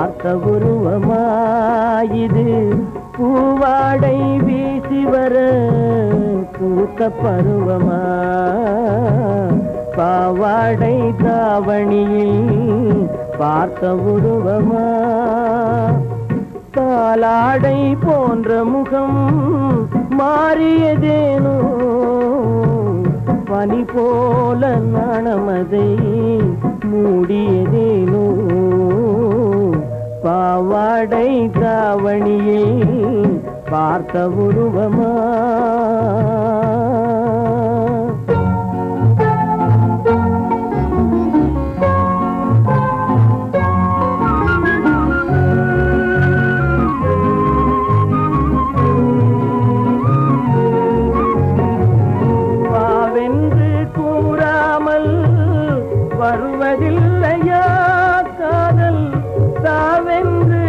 பார்த்த உருவமாயிது பூவாடை வீசி வர பூத்த பருவமா பாவாடை தாவணியில் பார்த்த உருவமா பாலாடை போன்ற முகம் மாறியதேனோ பனி போல நாணமதை மூடியதேனோ பாவாடை தாவணியில் பார்த்த உருவமா வருவதில்லையா காதல் தாவென்று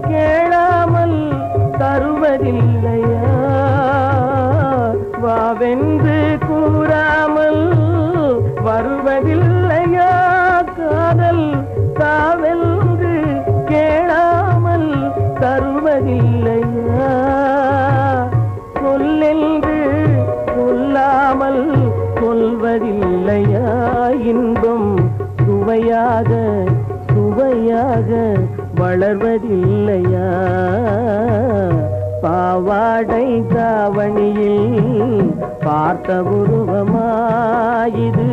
கேளாமல் தருவதில்லையா வாவென்று கூறாமல் வருவதில்லையா காதல் தாவென்று கேளாமல் தருவதில்லையா சொல்லென்று சொல்லாமல் சொல்வதில்லையா இன்பம் சுவையாக சுவையாக வளர்வதில்லையா பாவாடை தாவணியில் பார்த்த உருவமாயிது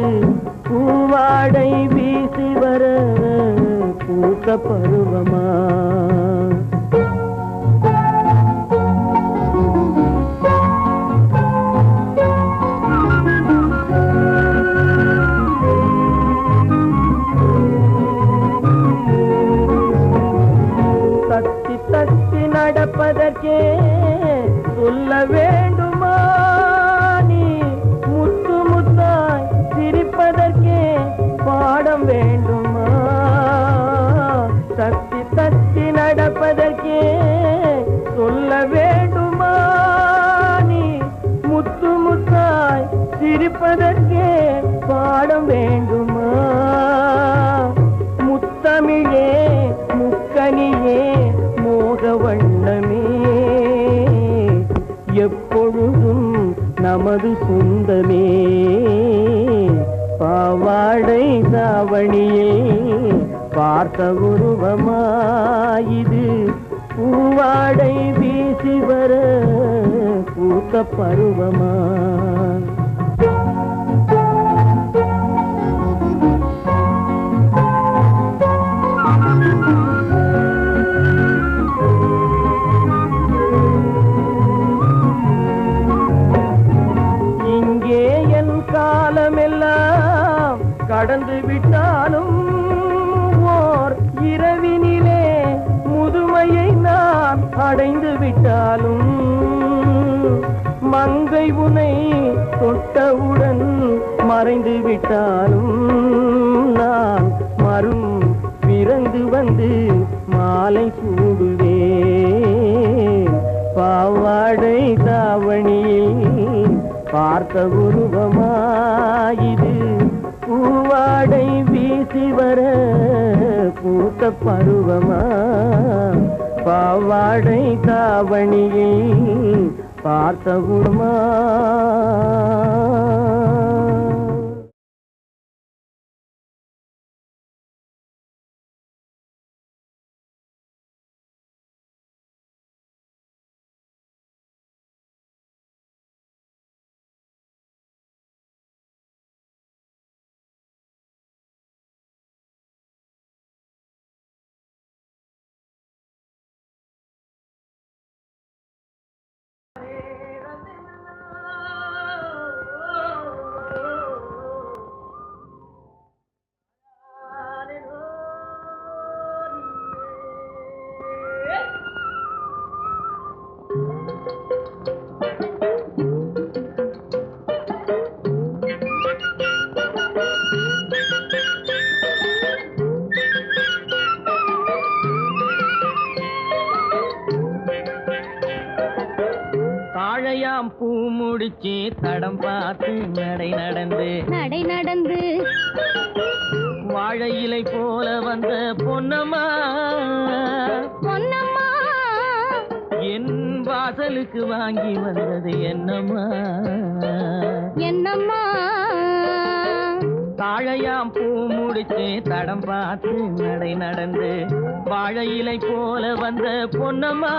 பூவாடை வீசி வர பூத்த பருவமா தட்டி நடப்பதற்கே சொல்ல வேண்டுமா நீ முத்து முத்தாய் சிரிப்பதற்கே பாடம் வேண்டுமா தட்டி தட்டி நடப்பதற்கே சொல்ல வேண்டுமா நீ முத்து முத்தாய் சிரிப்பதற்கே பாடம் வேண்டுமா முத்தமிழே முக்கனியே மோக வண்ணமே எப்பொழுதும் நமது சொந்தமே பாவாடை தாவணியே பார்த்த உருவமாயிது பூவாடை வீசி வர பூத்த பருவமா காலமெல்லாம் கடந்து விட்டாலும் ஓர் இரவினிலே முதுமையை நான் அடைந்து விட்டாலும் மங்கை உனை தொட்டவுடன் மறைந்து விட்டாலும் நான் மறும் பிறந்து வந்து மாலை சூடுவேன் பாவாடை தாவணியில் பார்த்த உருவமாயிது பூவாடை வீசி வர பூத்த பருவமா பாவாடை தாவணியில் பார்த்த உருவமா தாழையாம் பூ முடிச்சு தடம் பார்த்து நடை நடந்து வாழை இலை போல வந்த பொன்னம்மா பொன்னம்மா என் வாசலுக்கு வாங்கி வந்தது என்னம்மா என்னம்மா தாழையாம் பூ முடிச்சு தடம் பார்த்து நடை நடந்து வாழை இலை போல வந்த பொன்னம்மா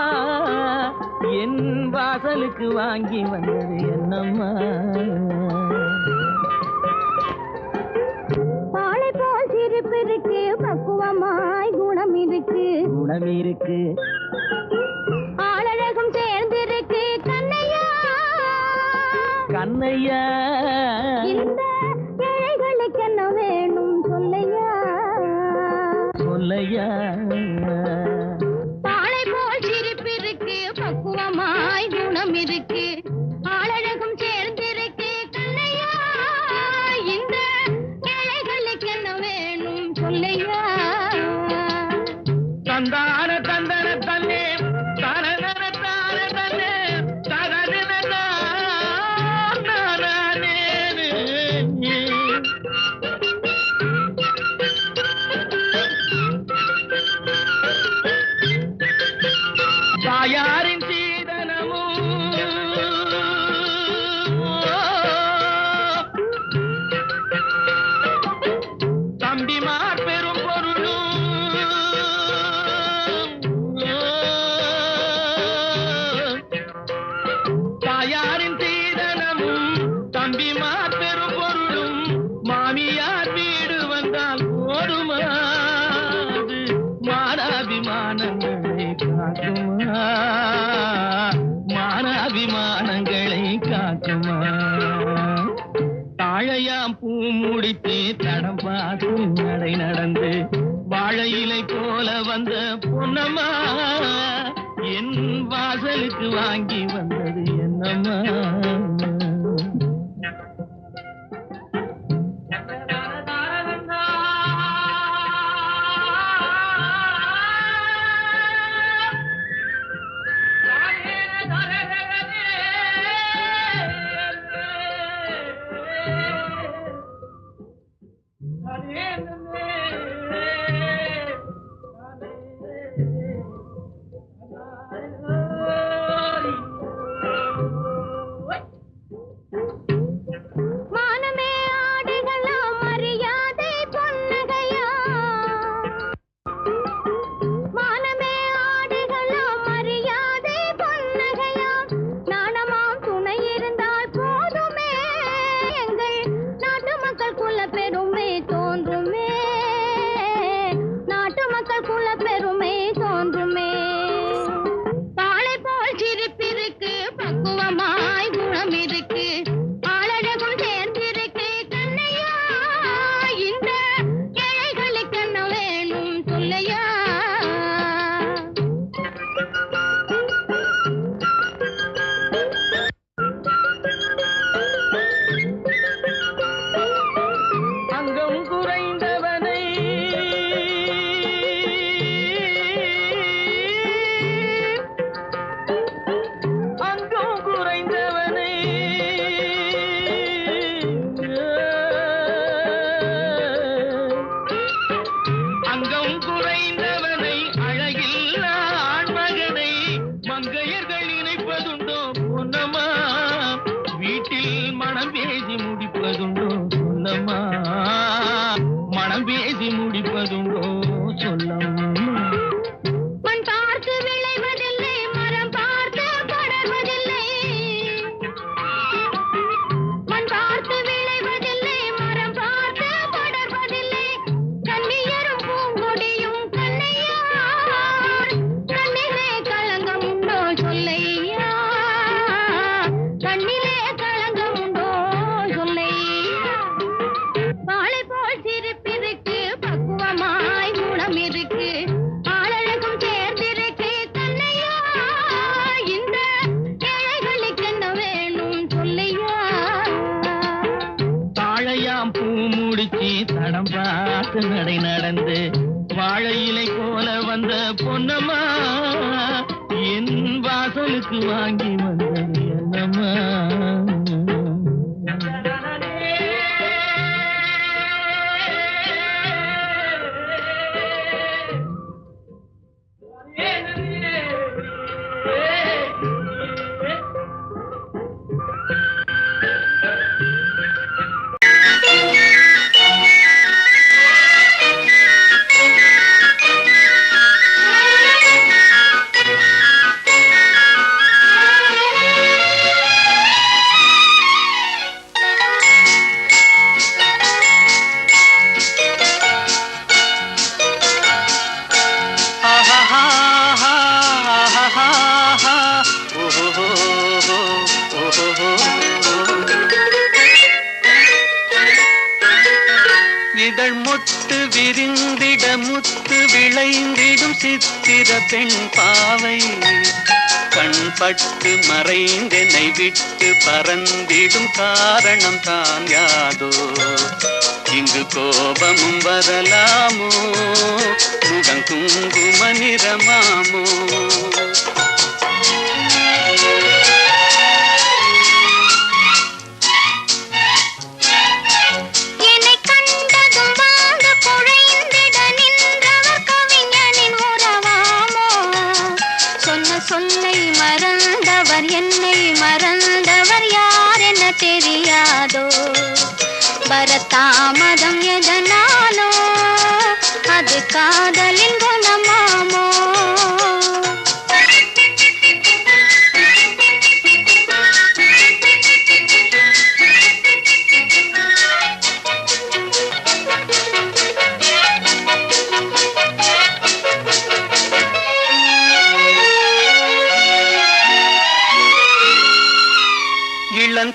என் வாசலுக்கு வாங்கி வந்தது என்னம்மா பாலை போல் சிரிப்பு இருக்கு பக்குவமாய் குணம் இருக்கு ஆளழகும் சேர்ந்திருக்கு கண்ணையா கண்ணையா இந்த ஏழைகளுக்கு என்ன வேணும் சொல்லையா சொல்லையா பாலை போல் சிரிப்பு இருக்கு பக்குவமாய் குணம் இருக்கு ஆளழகும் சேர்ந்திருக்கு கண்ணையா இந்த ஏழைகளுக்கு என்ன வேணும் சொல்லையா தந்தான தந்தன தன்னே தரதன தார தன்னே தரதன தானே தாயாரின் சீதனமும் தம்பிமார் பெரும் பொருளும் தாயாரின் சீதனமும் தம்பிமார் பெரும் பொருளும் மாமியார் வீடு வந்தால் போதுமாது மானாபிமானங்களை காக்குமா மானாபிமானங்களை காக்குமா தாழையாம் பூ முடித்து தடம் பார்த்து நடை நடந்து வாழை இலை போல வந்த பொன்னம்மா என் வாசலுக்கு வாங்கி வந்தது என்னம்மா மானமே ஆடைகளா மரியாதை பொன்னகையா மானமே ஆடைகளா மரியாதை பொன்னகையா நாணமாம் துணை இருந்தால் போதுமே எங்கள் நாட்டு மக்கள் குல பெருமை தோன்றுமே நாட்டு மக்கள் குல பெருமை தோன்றுமே பாலை போல் சிரிப்பிருக்கு பக்குவமாய் குணம் இருக்கு ஆளழகும் சேர்ந்திருக்கு கண்ணையா இந்த ஏழைகளுக்கு என்ன வேணும் சொல்லையா அங்கம் குறைந்தவனை அங்கம் குறைந்தவனை அங்கம் குறைந்தவனை அழகில்ல ஆண்மகனை மங்கையர்கள் நினைப்பதுண்டோ பொன்னம்மா வீட்டில் மனம் பேசி முடிப்பதுண்டோ சொல்லம்மா மனம் பேசி முடிப்பதுண்டோ சொல்லம்மா மண் பார்த்து விளைவதில்லை மரம் பார்த்து படர்வதில்லை மண் பார்த்து விளைவதில்லை மரம் பார்த்து படர்வதில்லை கண்ணியரும் பூங்கொடியும் கண்ணையா கண்ணிலே களங்கம் உண்டோ சொல்லையா கண்ணிலே களங்கம் உண்டோ சொல்லையா பாலை போல் சிரிப்பிருக்கு பக்குவமாய் குணம் இருக்கு ஆளழகும் சேர்ந்திருக்கு கண்ணையா இந்த ஏழைகளுக்கு என்ன வேணும் சொல்லையா தாழையாம் பூ முடிச்சு தடம் பார்த்து நடை நடந்து வாழை இலை போல வந்த பொன்னம்மா என் வாசலுக்கு வாங்கி வந்தது என்னம்மா இதழ் மொட்டு விரிந்திட முத்து விளைந்திடும் சித்திர பெண் பாவை கண்பட்டு மறைந்தென்னை விட்டு பறந்திடும் காரணம் தான் யாதோ இங்கு கோபமும் வரலாமோ முகம் குங்கும நிறமாமோ சொல்லை மறந்தவர் என்னை மறந்தவர் யார் என்ன தெரியாதோ வரத்தாமதம் எதனாலோ அது காதலின் குணமாமோ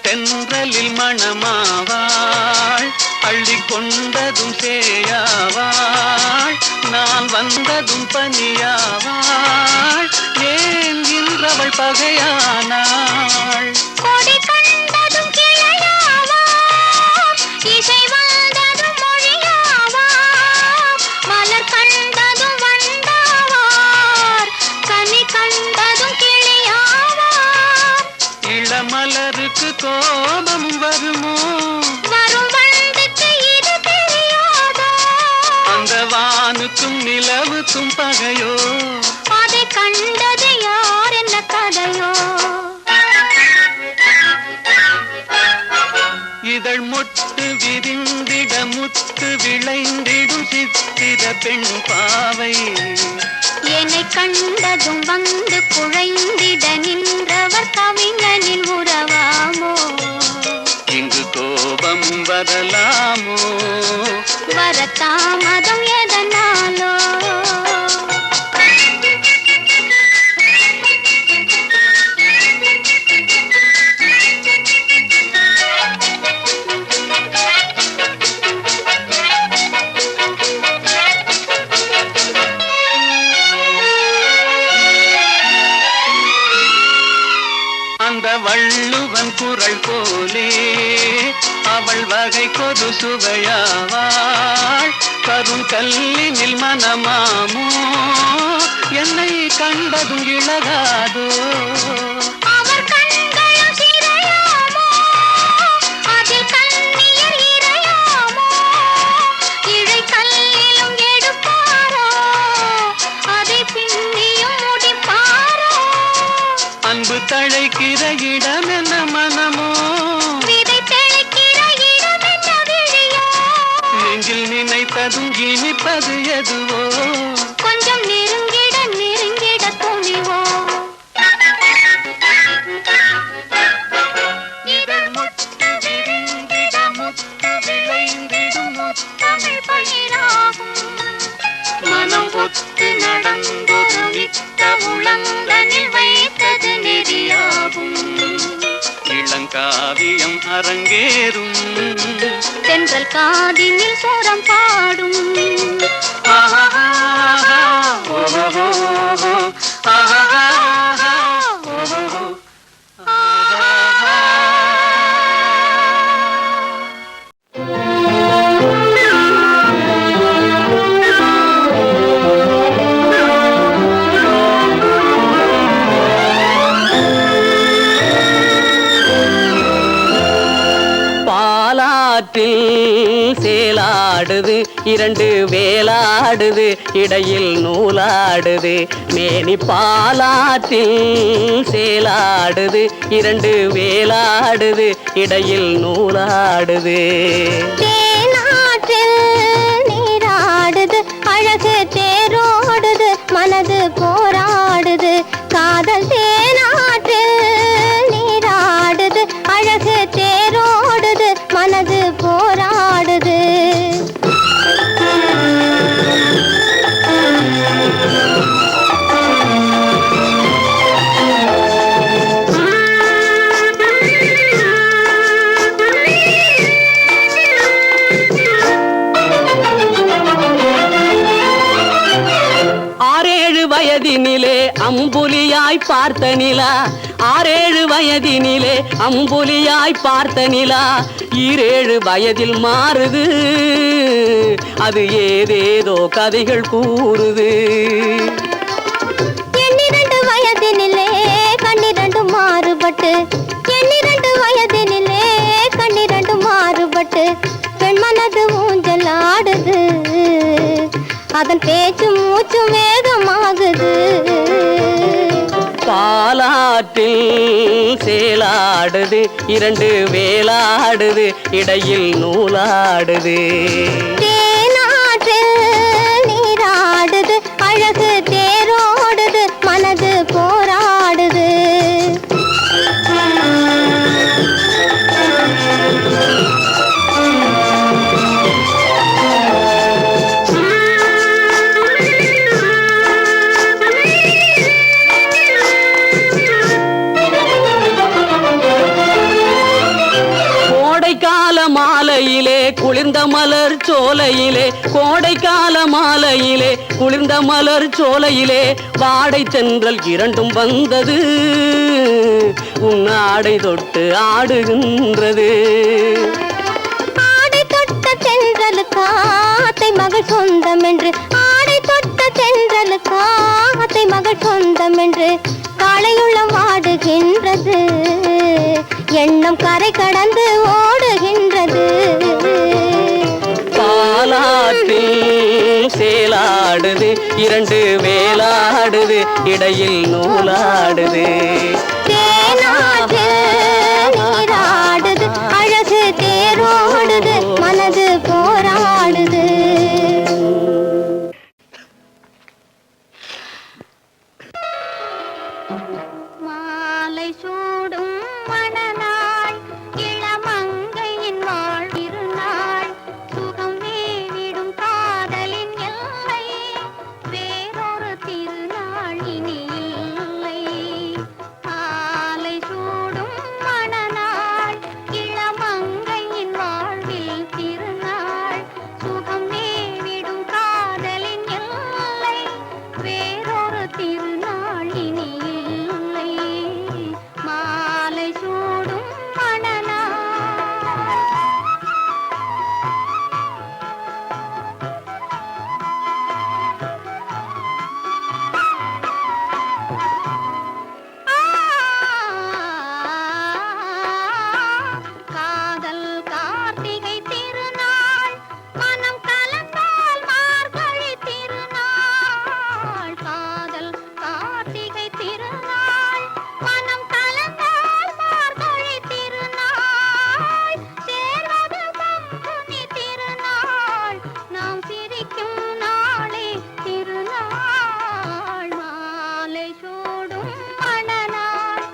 தென்றலில் மணமாவாள் அள்ளி கொண்டதும் சேயாவாள் நான் வந்ததும் பனியாவாள் ஏன் இன்றவள் பகையானாள் கொடி கண்டதும் கிளையாவாள் இசை வந்ததும் மொழியாவாள் மலர் கண்டதும் வண்டாவார் கனி கண்டதும் கிளியாவார் இளமலருக்கு கோபம் வருமோ வரும் வண்டுக்கு இது தெரியாதோ அந்த வானுக்கும் நிலவுக்கும் பகையோ அதை கண்டது யார் என்ன கதையோ இதழ் மொட்டு விரிந்திட முத்து விளைந்திடும் சித்திர பெண் பாவை என்னை கண்டதும் வந்து குழைந்திட நின்றவர் கவிஞனின் உறவாமோ இங்கு கோபம் வரலாமோ வரத்தாமதம் எதனாலோ அந்த வள்ளுவன் குரல் போலே அவள் வகை கொது சுவையாவாள் கரும் கல்லினில் மனமாமோ என்னை கண்டதும் இழகாதோ அவர் கண்களும் சிறையாமோ அதில் கண்ணீர் இறையாமோ இழை கல்லிலும் எடுப்பாரோ அதை பின்னியும் முடிப்பாரோ அன்பு தழைக்கிற இடம் என்ன மனமோ விதை தெளிக்கிற இடம் என்ன விழியோ நெஞ்சில் நினைத்ததும் இனிப்பது எதுவோ கொஞ்சம் நெருங்கிட நெருங்கிட துணிவோ இதழ் மொட்டு விரிந்திட முத்து விளைந்திடும் முத்தமிழ் பயிராகும் மனம் ஒத்து நடந்தொரு மிக்க உளங்கனில் வைத்தது நெறியாகும் இளங்காவியம் அரங்கேறும் தென்றல் காதினில் சோரம் பாடும் ஆஹா ஓஹோ ஆஹா ஓஹோ பாலாற்றில் சேலாடுது இரண்டு வேலாடுது இடையில் நூலாடுது மேனி பாலாற்றில் சேலாடுது இரண்டு வேலாடுது இடையில் நூலாடுது தேனாற்றில் நீராடுது அழகு தேரோடுது மனது போராடுது காதல் தேனாற்றில் நீராடுது அழகு தேரோடுது மனது போராடுது ஆறேழு வயதினிலே அம்புலியாய் பார்த்த நிலா, ஆறேழு வயதினிலே அம்புலியாய் பார்த்த நிலா, ஈரேழு வயதில் மாறுது, அது ஏதேதோ கதைகள் கூறுது. எண்ணிரண்டு வயதினிலே கண்ணிரண்டு மாறுபட்டு, எண்ணிரண்டு வயதினிலே கண்ணிரண்டு மாறுபட்டு, பெண் மனது ஊஞ்சல் ஆடுது, அதன் பேச்சு மூச்சு வேகமாகுது. காலாற்றில் சேலாடுது, இரண்டு வேலாடுது, இடையில் நூலாடுது. தேனாற்றில் நீராடுது, அழகு தேரோடுது, மனது போராடுது. கோடைக்கால மாலையிலே குளிர்ந்த மலர் சோலையிலே, கோடைக்கால மாலையிலே குளிர்ந்த மலர் சோலையிலே, வாடை தென்றல் இரண்டும் வந்தது, உன் ஆடை தொட்டு ஆடுகின்றது. ஆடை தொட்ட தென்றலுக்கு ஆத்தை மகள் சொந்தம் என்று, ஆடை தொட்ட தென்றலுக்கு ஆத்தை மகள் சொந்தம் என்று, காளையுள்ளம் ஆடுகின்றது, எண்ணம் கரை கடந்து ஓடுகின்றது. காலாற்றில் சேலாடுது, இரண்டு வேலாடுது, இடையில் நூலாடுது. தேனாற்றில் நீராடுது, அழகு தேரோடுது, மனது போராடுது. மாலை சூடும் மணநாள், இளமங்கையின் வாழ்விருநாள், சுகம் மேவிடும் காதலின் எல்லை, வேறொரு திருநாள் இனி இல்லை. மாலை சூடும் மணநாள், இளமங்கையின் வாழ்வில் திருநாள், சுகம் மேவிடும் காதலின் எல்லை, வேறொரு திருநாள் இனி இல்லை. மாலை சூடும் மணநாள். காதல் கார்த்திகை திருநாள், மனம் கலந்தால் மார்கழி திருநாள், காதல் கார்த்திகை திருநாள், மனம் கலந்தால் மார்கழி திருநாள், சேர்வது பங்குனி திருநாள், நாம் சிரிக்கும் நாளே திருநாள். மாலை சூடும் மணநாள்,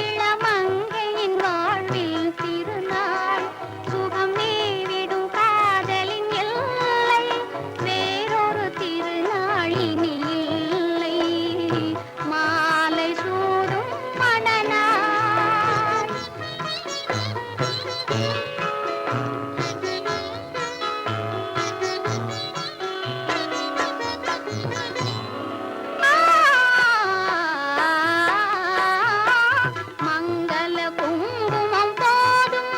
இளமங்கையின் வாழ்வில் திருநாள், சுகம் மேவிடும் காதலின் எல்லை, வேறொரு திருநாள் இனி இல்லை. மாலை சூடும் மணநாள். மங்கள குங்குமம் போதும்,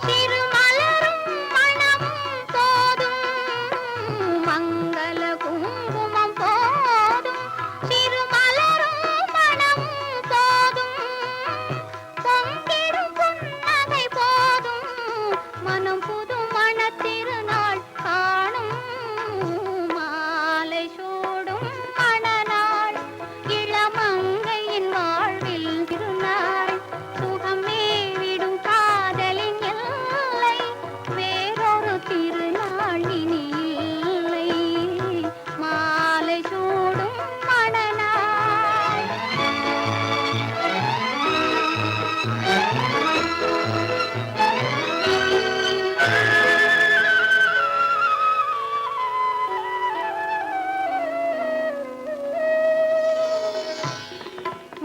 சிறு மலரும் மணமும் போதும், மங்கள குங்குமம் போதும், சிறு மலரும் மணமும் போதும், பொங்கிடும் புன்னகை போதும், மனம் புது மணத்திருநாள் காணும். மாலை சூடும் மணநாள், இளமங்கையின் வாழ்வில் திருநாள், சுகம் மேவிடும் காதலின் எல்லை, வேறொரு திருநாள் இனி இல்லை. மாலை சூடும் மணநாள்.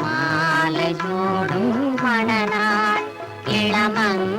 மாலை சூடும் மணநாள், இளமங்கையின்